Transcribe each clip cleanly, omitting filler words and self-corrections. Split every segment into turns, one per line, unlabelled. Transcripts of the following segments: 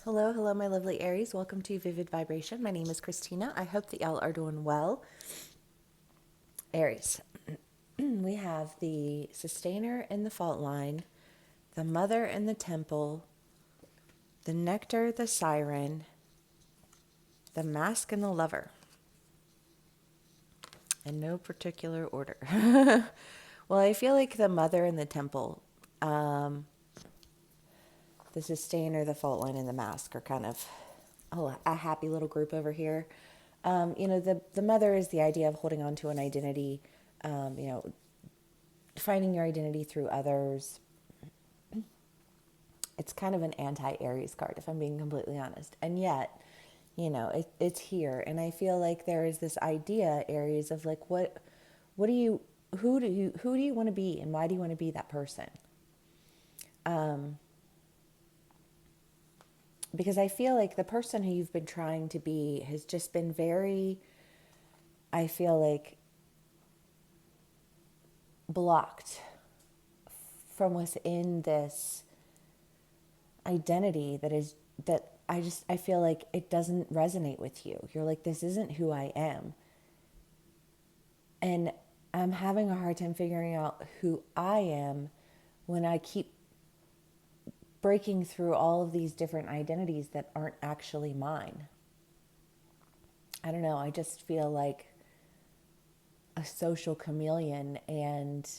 Hello, hello, my lovely Aries. Welcome to Vivid Vibration. My name is Christina. I hope that y'all are doing well. Aries, we have the sustainer in the fault line, the mother in the temple, the nectar, the siren, the mask, and the lover, in no particular order. Well, I feel like the mother in the temple, the sustainer, the fault line, and the mask are kind of a happy little group over here. The mother is the idea of holding on to an identity, um, you know, finding your identity through others. It's kind of an anti-Aries card, if I'm being completely honest. And yet, it's here. And I feel like there is this idea, Aries, of like, what do you, who do you want to be and why do you want to be that person? Because I feel like the person who you've been trying to be has just been very, I feel like, blocked from within this identity that I feel like it doesn't resonate with you. You're like, this isn't who I am. And I'm having a hard time figuring out who I am when I keep breaking through all of these different identities that aren't actually mine. I don't know. I just feel like a social chameleon, and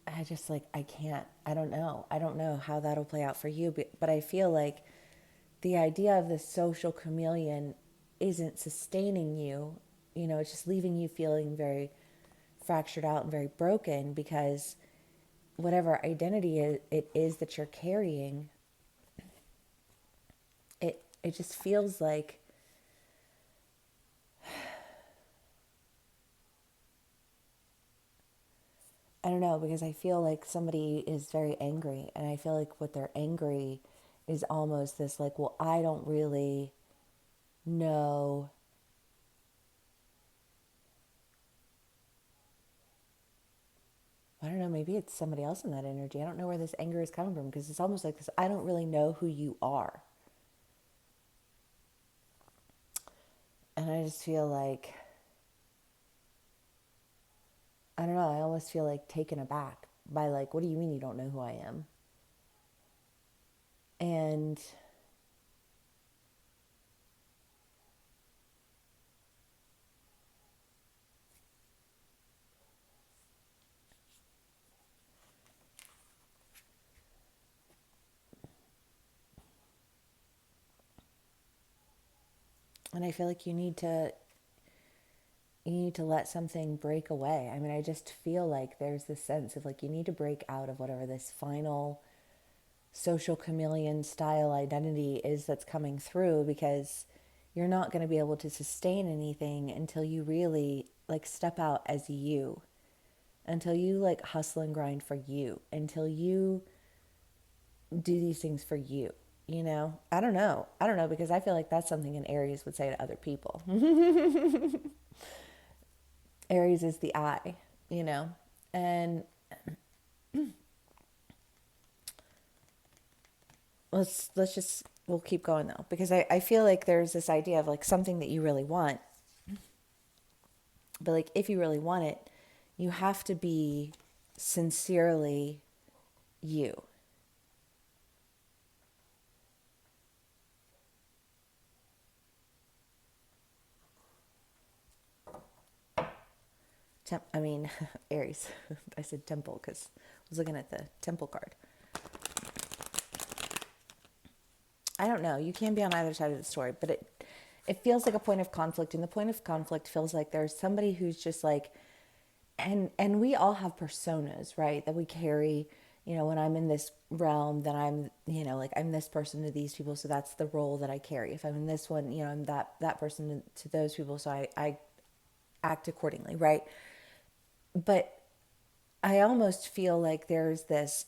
I just like, I can't, I don't know how that'll play out for you, but I feel like the idea of the social chameleon isn't sustaining you. It's just leaving you feeling very fractured out and very broken because whatever identity it is that you're carrying, it just feels like, I don't know, because I feel like somebody is very angry, and I feel like what they're angry is almost this like, well, I don't really know. I don't know, maybe it's somebody else in that energy. I don't know where this anger is coming from because it's almost like this, I don't really know who you are. And I just feel like, I don't know, I almost feel like taken aback by like, what do you mean you don't know who I am? And I feel like you need to let something break away. I mean, I just feel like there's this sense of like you need to break out of whatever this final social chameleon style identity is that's coming through, because you're not going to be able to sustain anything until you really like step out as you, until you like hustle and grind for you, until you do these things for you. I don't know because I feel like that's something an Aries would say to other people. Aries is the I, you know and let's just, we'll keep going though, because I feel like there's this idea of like something that you really want, but like if you really want it, you have to be sincerely you. I mean, Aries. I said temple because I was looking at the temple card. I don't know. You can be on either side of the story, but it feels like a point of conflict, and the point of conflict feels like there's somebody who's just like, and we all have personas, right? That we carry. When I'm in this realm, then I'm, like I'm this person to these people, so that's the role that I carry. If I'm in this one, I'm that person to those people, so I act accordingly, right? But I almost feel like there's this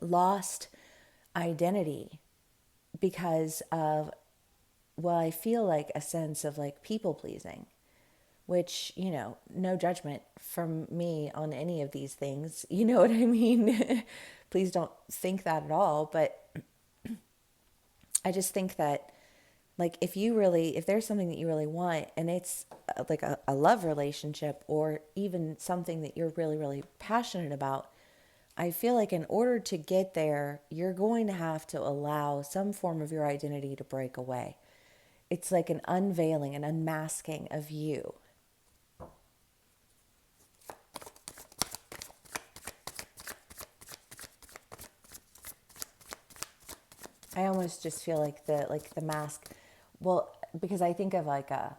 lost identity because of, well, I feel like a sense of like people pleasing, which, no judgment from me on any of these things. You know what I mean? Please don't think that at all. But I just think that, like, if there's something that you really want and it's like a love relationship or even something that you're really, really passionate about, I feel like in order to get there, you're going to have to allow some form of your identity to break away. It's like an unveiling, an unmasking of you. I almost just feel like the mask, well, because I think of like a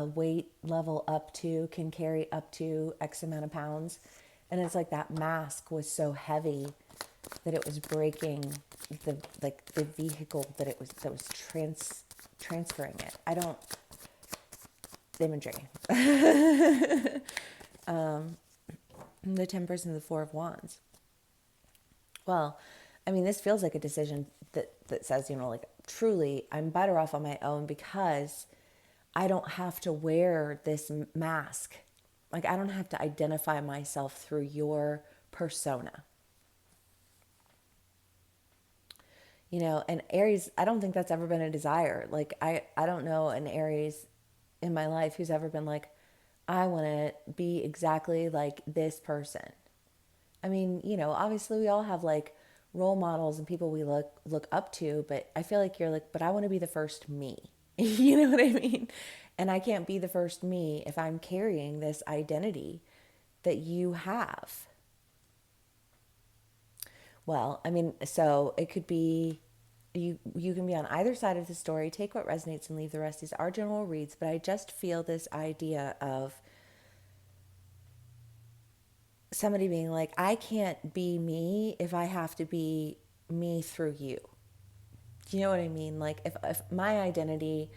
weight level up to can carry up to X amount of pounds, and it's like that mask was so heavy that it was breaking the vehicle that was transferring it. I don't imagery. The Tempest and the Four of Wands. Well, I mean, this feels like a decision that says, like, truly, I'm better off on my own because I don't have to wear this mask. Like, I don't have to identify myself through your persona. And Aries, I don't think that's ever been a desire. Like, I don't know an Aries in my life who's ever been like, I want to be exactly like this person. I mean, obviously we all have like role models and people we look up to, but I feel like you're like, but I want to be the first me. You know what I mean? And I can't be the first me if I'm carrying this identity that you have. Well, I mean, so it could be you can be on either side of the story, take what resonates and leave the rest. These are general reads, but I just feel this idea of somebody being like, I can't be me if I have to be me through you. Do you know what I mean? Like, if my identity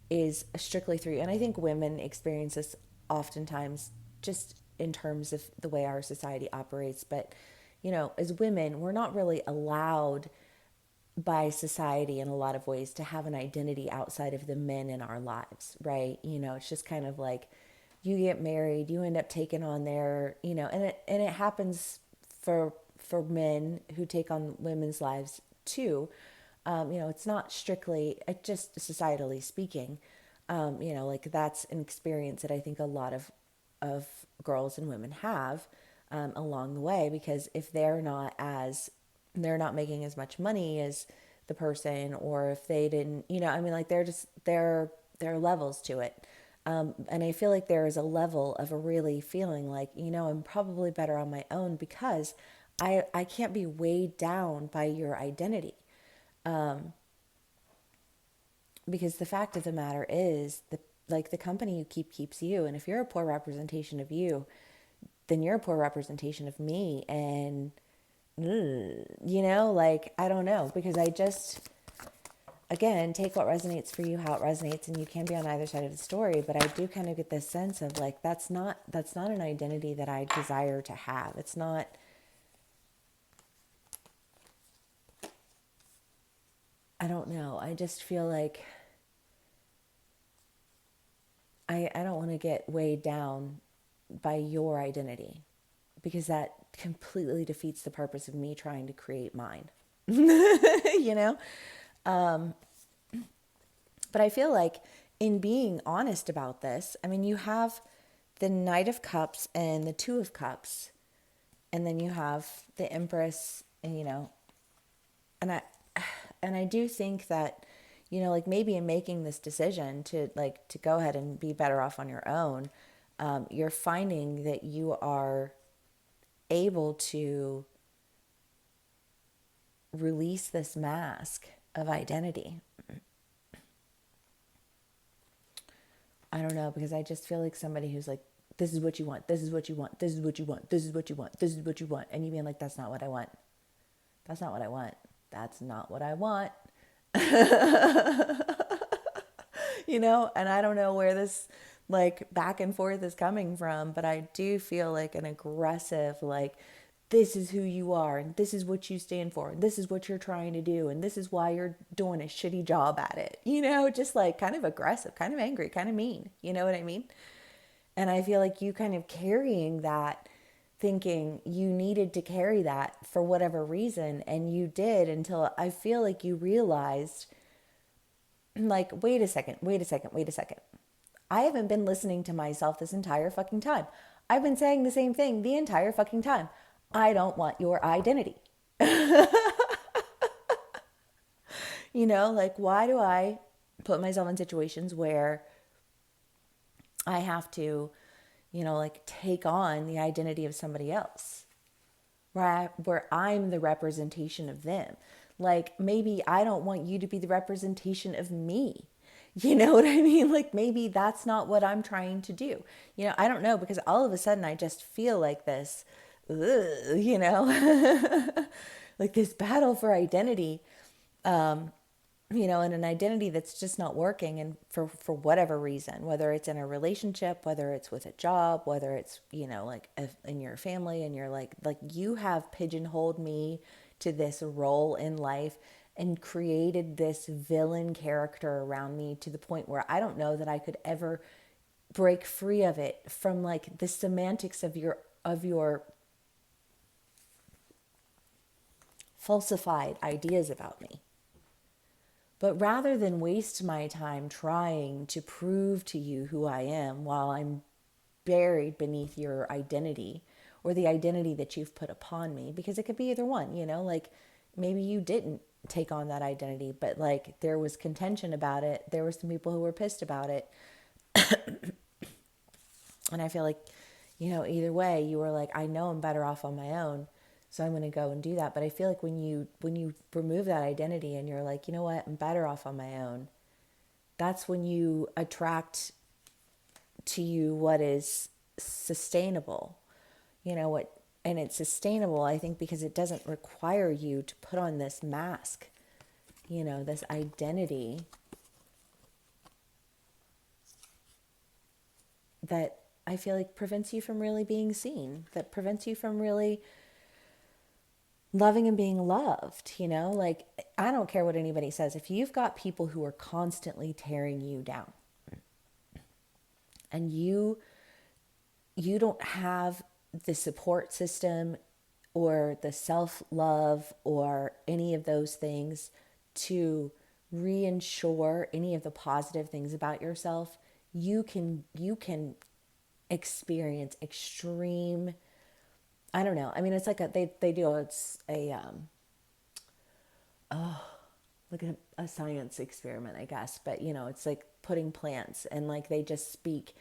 is strictly through you, and I think women experience this oftentimes just in terms of the way our society operates, but, as women, we're not really allowed by society in a lot of ways to have an identity outside of the men in our lives, right? It's just kind of like you get married, you end up taking on their, and it happens for men who take on women's lives too. It's not strictly, just societally speaking, like that's an experience that I think a lot of girls and women have along the way, because if they're not making as much money as the person, or if they didn't, I mean, like there are levels to it. And I feel like there is a level of a really feeling like, I'm probably better on my own because I can't be weighed down by your identity. Because the fact of the matter is, the company you keep keeps you. And if you're a poor representation of you, then you're a poor representation of me. And, like, I don't know, because again, take what resonates for you, how it resonates, and you can be on either side of the story. But I do kind of get this sense of like, that's not an identity that I desire to have. It's not, I don't know. I just feel like I don't want to get weighed down by your identity, because that completely defeats the purpose of me trying to create mine. you know? But I feel like in being honest about this, I mean, you have the Knight of Cups and the Two of Cups, and then you have the Empress, and and I do think that, like maybe in making this decision to go ahead and be better off on your own, you're finding that you are able to release this mask of identity. I don't know, because I just feel like somebody who's like, this is what you want, this is what you want, this is what you want, this is what you want, this is what you want. And you being like, that's not what I want. That's not what I want. That's not what I want. And I don't know where this like back and forth is coming from, but I do feel like an aggressive, like, this is who you are, and this is what you stand for, and this is what you're trying to do, and this is why you're doing a shitty job at it. Just like kind of aggressive, kind of angry, kind of mean. You know what I mean? And I feel like you kind of carrying that, thinking you needed to carry that for whatever reason, and you did until I feel like you realized, like, wait a second, wait a second, wait a second. I haven't been listening to myself this entire fucking time. I've been saying the same thing the entire fucking time. I don't want your identity. Like, why do I put myself in situations where I have to, like take on the identity of somebody else, right? Where I'm the representation of them. Like, maybe I don't want you to be the representation of me. You know what I mean? Like, maybe that's not what I'm trying to do. I don't know, because all of a sudden I just feel like this, ugh, like this battle for identity, and an identity that's just not working, and for whatever reason, whether it's in a relationship, whether it's with a job, whether it's like in your family, and you're like you have pigeonholed me to this role in life and created this villain character around me to the point where I don't know that I could ever break free of it, from like the semantics of your falsified ideas about me. But rather than waste my time trying to prove to you who I am while I'm buried beneath your identity, or the identity that you've put upon me, because it could be either one, like maybe you didn't take on that identity, but like there was contention about it. There were some people who were pissed about it. And I feel like, either way, you were like, I know I'm better off on my own, so I'm going to go and do that. But I feel like when you remove that identity and you're like, you know what, I'm better off on my own, that's when you attract to you what is sustainable. What, and it's sustainable, I think, because it doesn't require you to put on this mask, this identity that I feel like prevents you from really being seen, that prevents you from really loving and being loved. Like, I don't care what anybody says. If you've got people who are constantly tearing you down, and you don't have the support system or the self-love or any of those things to reinsure any of the positive things about yourself, you can experience extreme, I don't know. I mean, it's like they do, it's a like a science experiment, I guess. But it's like putting plants, and like they just speak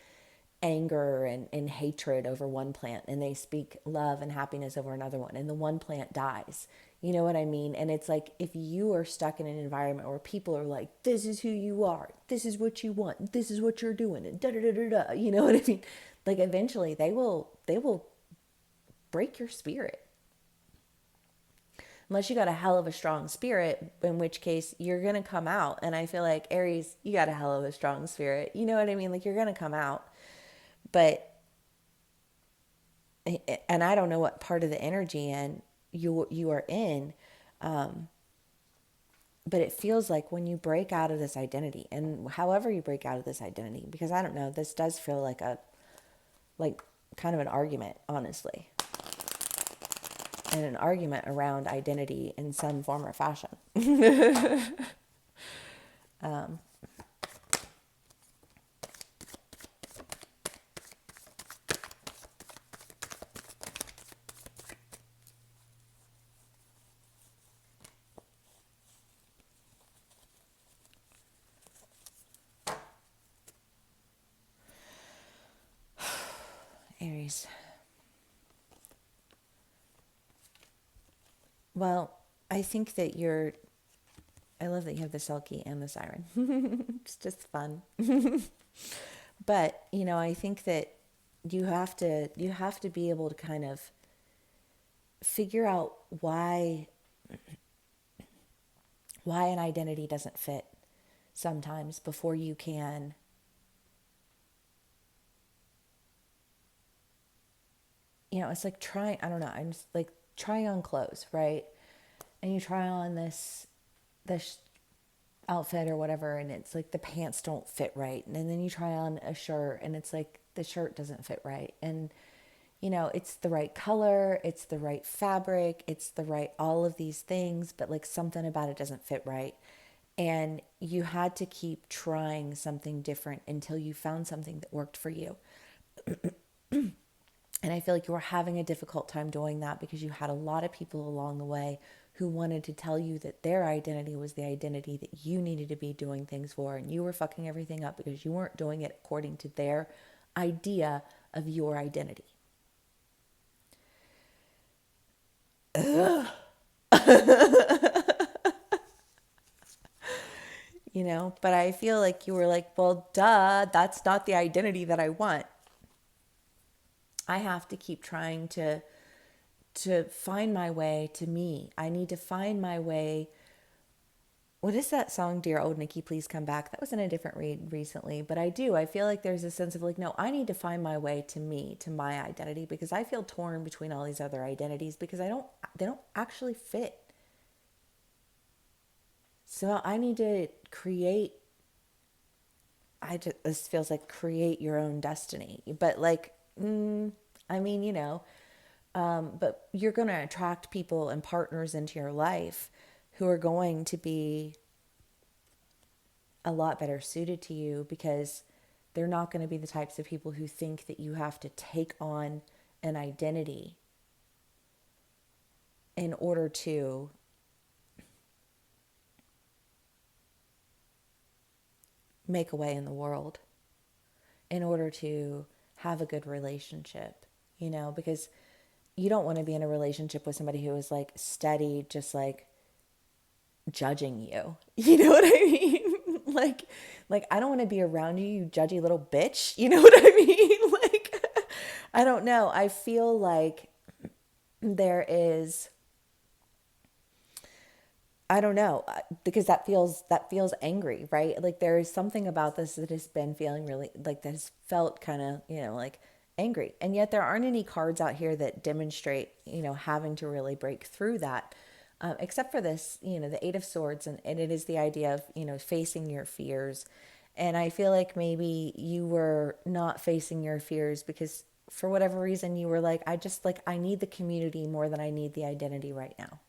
anger and hatred over one plant, and they speak love and happiness over another one, and the one plant dies. You know what I mean? And it's like, if you are stuck in an environment where people are like, this is who you are, this is what you want, this is what you're doing, and da da da da da, you know what I mean? Like, eventually they will break your spirit. Unless you got a hell of a strong spirit, in which case you're going to come out. And I feel like, Aries, you got a hell of a strong spirit. You know what I mean? Like, you're going to come out. But, and I don't know what part of the energy and you are in, but it feels like when you break out of this identity, and however you break out of this identity, because I don't know, this does feel like kind of an argument, honestly, and an argument around identity in some form or fashion. Aries. Well, I think that I love that you have the Selkie and the Siren. It's just fun. But, I think that you have to be able to kind of figure out why an identity doesn't fit sometimes, before you can, it's like trying, I don't know, I'm just like trying on clothes, right? And you try on this outfit or whatever, and it's like the pants don't fit right, and then you try on a shirt and it's like the shirt doesn't fit right. And, it's the right color, it's the right fabric, it's the right, all of these things, but like something about it doesn't fit right. And you had to keep trying something different until you found something that worked for you. And I feel like you were having a difficult time doing that because you had a lot of people along the way who wanted to tell you that their identity was the identity that you needed to be doing things for. And you were fucking everything up because you weren't doing it according to their idea of your identity. But I feel like you were like, well, duh, that's not the identity that I want. I have to keep trying to find my way to me. I need to find my way. What is that song, Dear Old Nikki, Please Come Back? That was in a different read recently, but I do. I feel like there's a sense of like, no, I need to find my way to me, to my identity, because I feel torn between all these other identities because they don't actually fit. So I need to create, this feels like create your own destiny. But like, I mean, but you're going to attract people and partners into your life who are going to be a lot better suited to you because they're not going to be the types of people who think that you have to take on an identity in order to make a way in the world, in order to have a good relationship, because you don't want to be in a relationship with somebody who is like steady, just like judging you. You know what I mean? like I don't want to be around you, you judgy little bitch. You know what I mean? Like, I don't know. I feel like there is, I don't know, because that feels angry, right? Like there is something about this that has been feeling really like that has felt kind of, like angry. And yet there aren't any cards out here that demonstrate, having to really break through that. Except for this, the Eight of Swords, and it is the idea of, facing your fears. And I feel like maybe you were not facing your fears because for whatever reason you were like, I need the community more than I need the identity right now.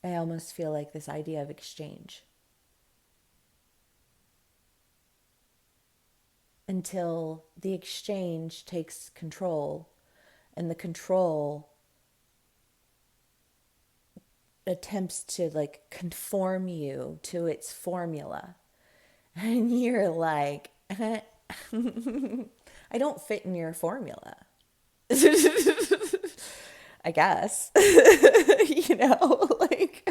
I almost feel like this idea of exchange until the exchange takes control and the control attempts to like conform you to its formula. And you're like, I don't fit in your formula. I guess. Like,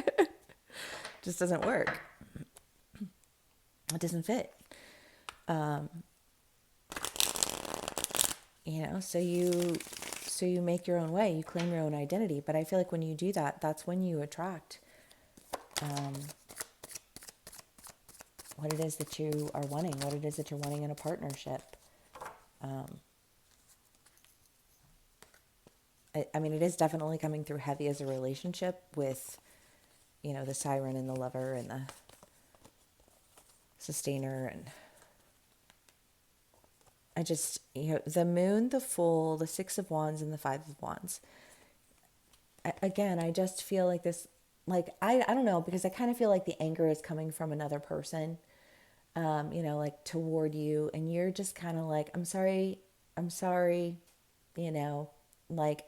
just doesn't work. It doesn't fit. So you make your own way, you claim your own identity. But I feel like when you do that, that's when you attract what it is that you are wanting, what it is that you're wanting in a partnership. I mean, it is definitely coming through heavy as a relationship with, the siren and the lover and the sustainer. And I just, the moon, the fool, the Six of Wands, and the Five of Wands. Again, I just feel like this, like, I don't know, because I kind of feel like the anger is coming from another person, like toward you. And you're just kind of like, I'm sorry, like,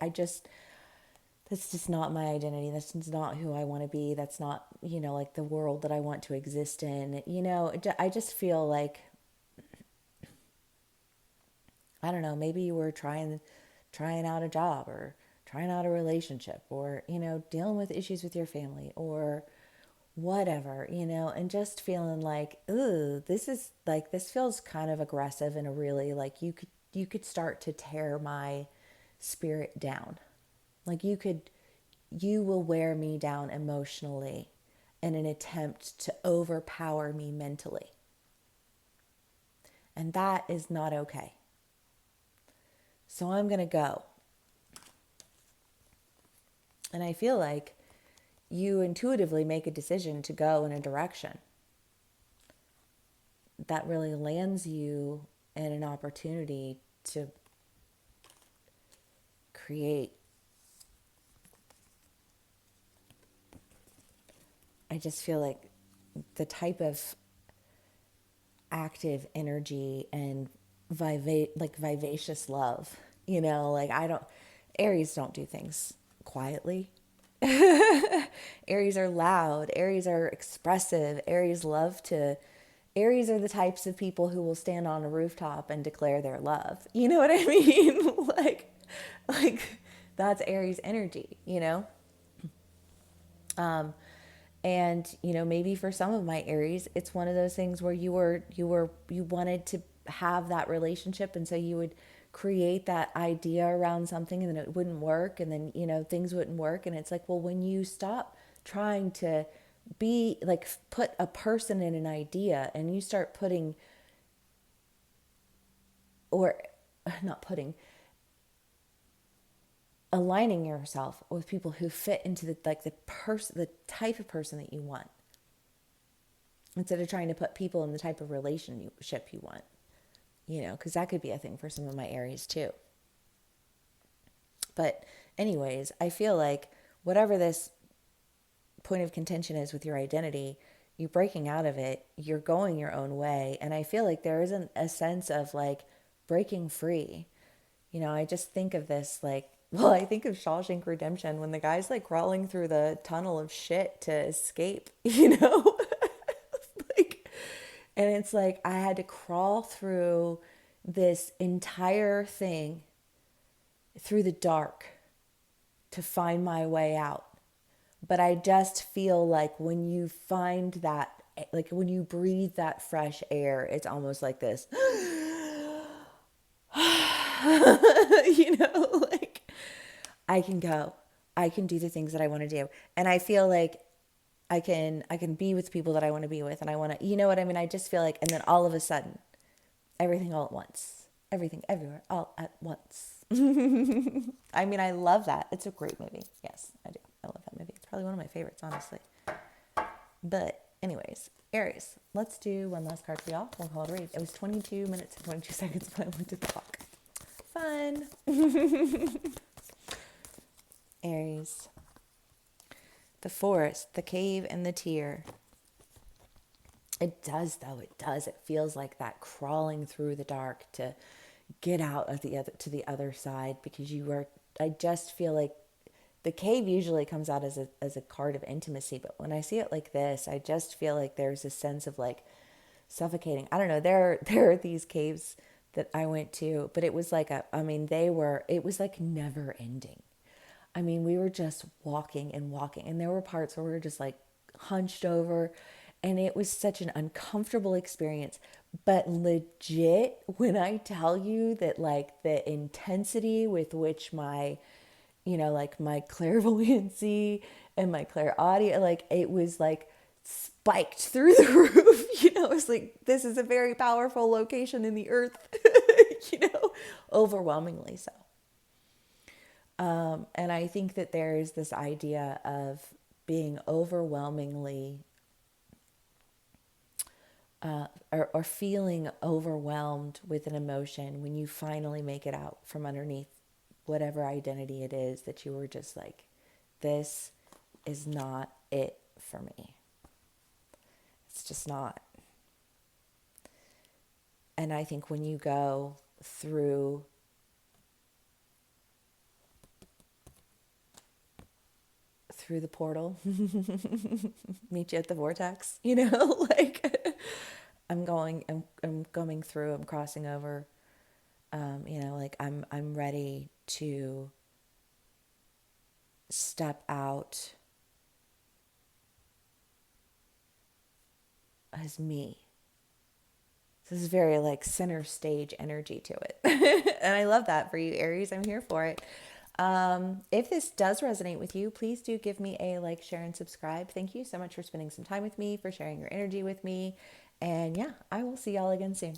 that's just not my identity. That's just not who I want to be. That's not, like the world that I want to exist in. I just feel like, I don't know, maybe you were trying out a job or trying out a relationship or, dealing with issues with your family or whatever, and just feeling like, ooh, this feels kind of aggressive in a really like you could start to tear my spirit down. Like you will wear me down emotionally in an attempt to overpower me mentally. And that is not okay. So I'm going to go. And I feel like you intuitively make a decision to go in a direction that really lands you in an opportunity to create. I just feel like the type of active energy and vivacious love, like I don't, Aries don't do things quietly. Aries are loud. Aries are expressive. Aries are the types of people who will stand on a rooftop and declare their love. You know what I mean? like that's Aries energy, and maybe for some of my Aries, it's one of those things where you wanted to have that relationship, and so you would create that idea around something, and then it wouldn't work, and then things wouldn't work, and it's like, well, when you stop trying to be like put a person in an idea, and you start putting, or not putting, aligning yourself with people who fit into the type of person that you want, instead of trying to put people in the type of relationship you want, because that could be a thing for some of my Aries too. But anyways, I feel like whatever this point of contention is with your identity, you're breaking out of it, you're going your own way. And I feel like there isn't a sense of like breaking free. I just think of this like, well, I think of Shawshank Redemption when the guy's like crawling through the tunnel of shit to escape, like, and it's like I had to crawl through this entire thing through the dark to find my way out. But I just feel like when you find that, like when you breathe that fresh air, it's almost like this, like I can go, I can do the things that I want to do. And I feel like I can be with people that I want to be with, and I want to, you know what I mean? I just feel like, and then all of a sudden, everything all at once, everything everywhere all at once. I mean, I love that. It's a great movie. Yes, I do. I love that movie. It's probably one of my favorites, honestly. But anyways, Aries, let's do one last card for y'all. We'll call it a read. It was 22 minutes and 22 seconds when I looked at the clock. Fun. Aries. The forest, the cave, and the tear. It does, though. It does. It feels like that crawling through the dark to get out of the other side, because I just feel like the cave usually comes out as a card of intimacy, but when I see it like this, I just feel like there's a sense of like suffocating. I don't know. There are these caves that I went to, but it was like it was like never ending. I mean, we were just walking and walking, and there were parts where we were just like hunched over, and it was such an uncomfortable experience. But legit, when I tell you that like the intensity with which like my clairvoyancy and my clairaudient, like it was like spiked through the roof, it's like, this is a very powerful location in the earth, overwhelmingly so. And I think that there is this idea of being overwhelmingly or feeling overwhelmed with an emotion when you finally make it out from underneath whatever identity it is that you were just like, this is not it for me. It's just not. And I think when you go through the portal, meet you at the vortex, like I'm coming through, I'm crossing over, like I'm ready to step out as me. This is very like center stage energy to it. And I love that for you, Aries. I'm here for it. If this does resonate with you, please do give me a like, share, and subscribe. Thank you so much for spending some time with me, for sharing your energy with me. And yeah, I will see y'all again soon.